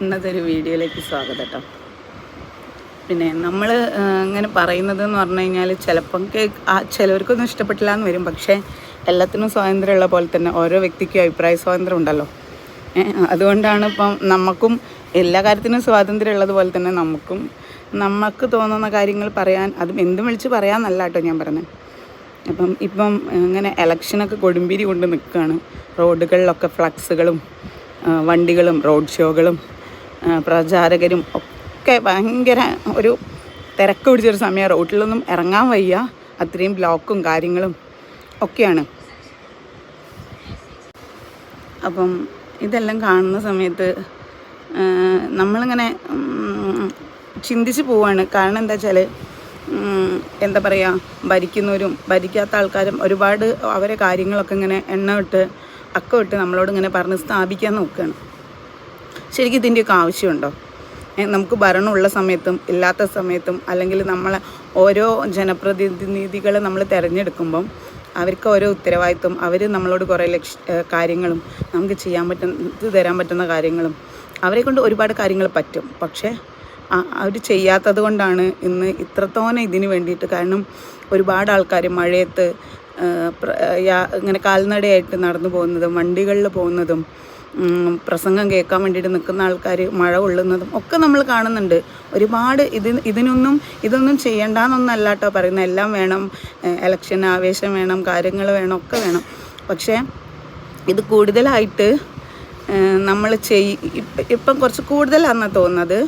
ഇന്നത്തെ ഒരു വീഡിയോയിലേക്ക് സ്വാഗതം കേട്ടോ. പിന്നെ നമ്മൾ ഇങ്ങനെ പറയുന്നതെന്ന് പറഞ്ഞു കഴിഞ്ഞാൽ ചിലപ്പം ചിലവർക്കൊന്നും ഇഷ്ടപ്പെട്ടില്ല എന്ന് വരും. പക്ഷേ എല്ലാത്തിനും സ്വാതന്ത്ര്യമുള്ള പോലെ തന്നെ ഓരോ വ്യക്തിക്കും അഭിപ്രായ സ്വാതന്ത്ര്യം ഉണ്ടല്ലോ. അതുകൊണ്ടാണ് ഇപ്പം നമുക്കും എല്ലാ കാര്യത്തിനും സ്വാതന്ത്ര്യം ഉള്ളതുപോലെ തന്നെ നമുക്ക് തോന്നുന്ന കാര്യങ്ങൾ പറയാൻ, അതും എന്തും വിളിച്ച് പറയാമെന്നല്ല കേട്ടോ ഞാൻ പറഞ്ഞത്. ഇപ്പം ഇങ്ങനെ ഇലക്ഷനൊക്കെ കൊടുമ്പിരി കൊണ്ട് നിൽക്കുകയാണ്. റോഡുകളിലൊക്കെ ഫ്ലക്സുകളും വണ്ടികളും റോഡ് ഷോകളും പ്രചാരകരും ഒക്കെ ഭയങ്കര ഒരു തിരക്ക് പിടിച്ചൊരു സമയം. റോഡിലൊന്നും ഇറങ്ങാൻ വയ്യ, അത്രയും ബ്ലോക്കും കാര്യങ്ങളും ഒക്കെയാണ്. അപ്പം ഇതെല്ലാം കാണുന്ന സമയത്ത് നമ്മളിങ്ങനെ ചിന്തിച്ച് പോവാണ്. കാരണം എന്താ വെച്ചാൽ എന്താ പറയുക, ഭരിക്കുന്നവരും ഭരിക്കാത്ത ആൾക്കാരും ഒരുപാട് അവരെ കാര്യങ്ങളൊക്കെ ഇങ്ങനെ എണ്ണ ഇട്ട് നമ്മളോട് ഇങ്ങനെ പറഞ്ഞ് സ്ഥാപിക്കാൻ നോക്കുകയാണ്. ശരിക്കും ഇതിൻ്റെയൊക്കെ ആവശ്യമുണ്ടോ? നമുക്ക് ഭരണമുള്ള സമയത്തും ഇല്ലാത്ത സമയത്തും, അല്ലെങ്കിൽ നമ്മളെ ഓരോ ജനപ്രതിനിധികളെ നമ്മൾ തിരഞ്ഞെടുക്കുമ്പം അവർക്ക് ഓരോ ഉത്തരവാദിത്വം, അവർ നമ്മളോട് കുറേ കാര്യങ്ങളും നമുക്ക് തരാൻ പറ്റുന്ന കാര്യങ്ങളും അവരെ കൊണ്ട് ഒരുപാട് കാര്യങ്ങൾ പറ്റും. പക്ഷേ അവർ ചെയ്യാത്തത് കൊണ്ടാണ് ഇന്ന് ഇത്രത്തോനെ ഇതിന് വേണ്ടിയിട്ട്. കാരണം ഒരുപാട് ആൾക്കാർ മഴയത്ത് ഇങ്ങനെ കാൽനടയായിട്ട് നടന്നു പോകുന്നതും വണ്ടികളിൽ പോകുന്നതും പ്രസംഗം കേൾക്കാൻ വേണ്ടിയിട്ട് നിൽക്കുന്ന ആൾക്കാർ മഴ കൊള്ളുന്നതും ഒക്കെ നമ്മൾ കാണുന്നുണ്ട്. ഒരുപാട് ഇതൊന്നും ചെയ്യണ്ടെന്നൊന്നല്ല കേട്ടോ പറയുന്നത്. എല്ലാം വേണം, ഇലക്ഷൻ ആവേശം വേണം, കാര്യങ്ങൾ വേണം, ഒക്കെ വേണം. പക്ഷേ ഇത് കൂടുതലായിട്ട് നമ്മൾ ഇപ്പം കുറച്ച് കൂടുതലാണെന്നാണ് തോന്നുന്നത്.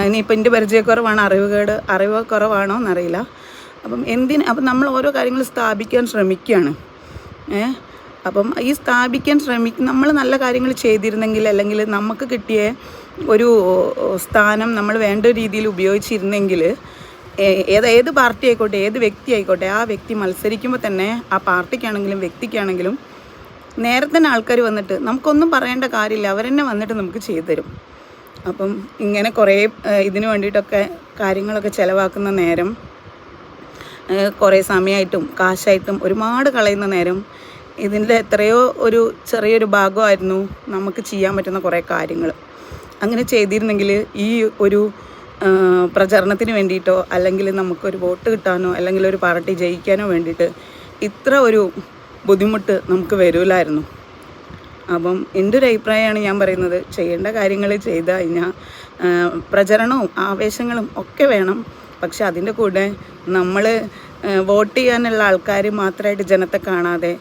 ഇനിയിപ്പോൾ എൻ്റെ പരിചയക്കുറവാണ്, അറിവ് കുറവാണോ എന്നറിയില്ല. അപ്പം നമ്മൾ ഓരോ കാര്യങ്ങൾ സ്ഥാപിക്കാൻ ശ്രമിക്കുകയാണ്. അപ്പം ഈ സ്ഥാപിക്കാൻ നമ്മൾ നല്ല കാര്യങ്ങൾ ചെയ്തിരുന്നെങ്കിൽ, അല്ലെങ്കിൽ നമുക്ക് കിട്ടിയ ഒരു സ്ഥാനം നമ്മൾ വേണ്ട രീതിയിൽ ഉപയോഗിച്ചിരുന്നെങ്കിൽ, ഏത് പാർട്ടി ആയിക്കോട്ടെ, ഏത് വ്യക്തി ആയിക്കോട്ടെ, ആ വ്യക്തി മത്സരിക്കുമ്പോൾ തന്നെ ആ പാർട്ടിക്കാണെങ്കിലും വ്യക്തിക്കാണെങ്കിലും നേരത്തെ തന്നെ ആൾക്കാർ വന്നിട്ട് നമുക്കൊന്നും പറയേണ്ട കാര്യമില്ല, അവരെന്നെ വന്നിട്ട് നമുക്ക് ചെയ്തു തരും. അപ്പം ഇങ്ങനെ കുറേ ഇതിന് വേണ്ടിയിട്ടൊക്കെ കാര്യങ്ങളൊക്കെ ചിലവാക്കുന്ന നേരം, കുറേ സമയമായിട്ടും കാശായിട്ടും ഒരുപാട് കളയുന്ന നേരം, ഇതിൻ്റെ എത്രയോ ഒരു ചെറിയൊരു ഭാഗമായിരുന്നു നമുക്ക് ചെയ്യാൻ പറ്റുന്ന കുറേ കാര്യങ്ങൾ. അങ്ങനെ ചെയ്തിരുന്നെങ്കിൽ ഈ ഒരു പ്രചരണത്തിന് വേണ്ടിയിട്ടോ, അല്ലെങ്കിൽ നമുക്കൊരു വോട്ട് കിട്ടാനോ, അല്ലെങ്കിൽ ഒരു പാർട്ടി ജയിക്കാനോ വേണ്ടിയിട്ട് ഇത്ര ഒരു ബുദ്ധിമുട്ട് നമുക്ക് വരില്ലായിരുന്നു. അപ്പം എൻ്റെ ഒരു അഭിപ്രായമാണ് ഞാൻ പറയുന്നത്. ചെയ്യേണ്ട കാര്യങ്ങൾ ചെയ്ത് കഴിഞ്ഞാൽ പ്രചരണവും ആവേശങ്ങളും ഒക്കെ വേണം. പക്ഷെ അതിൻ്റെ കൂടെ നമ്മൾ വോട്ട് ചെയ്യാനുള്ള ആൾക്കാർ മാത്രമായിട്ട് ജനത്തെ കാണാതെ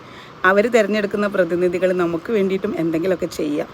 അവർ തിരഞ്ഞെടുക്കുന്ന പ്രതിനിധികൾ നമുക്ക് വേണ്ടിയിട്ടും എന്തെങ്കിലുമൊക്കെ ചെയ്യാം.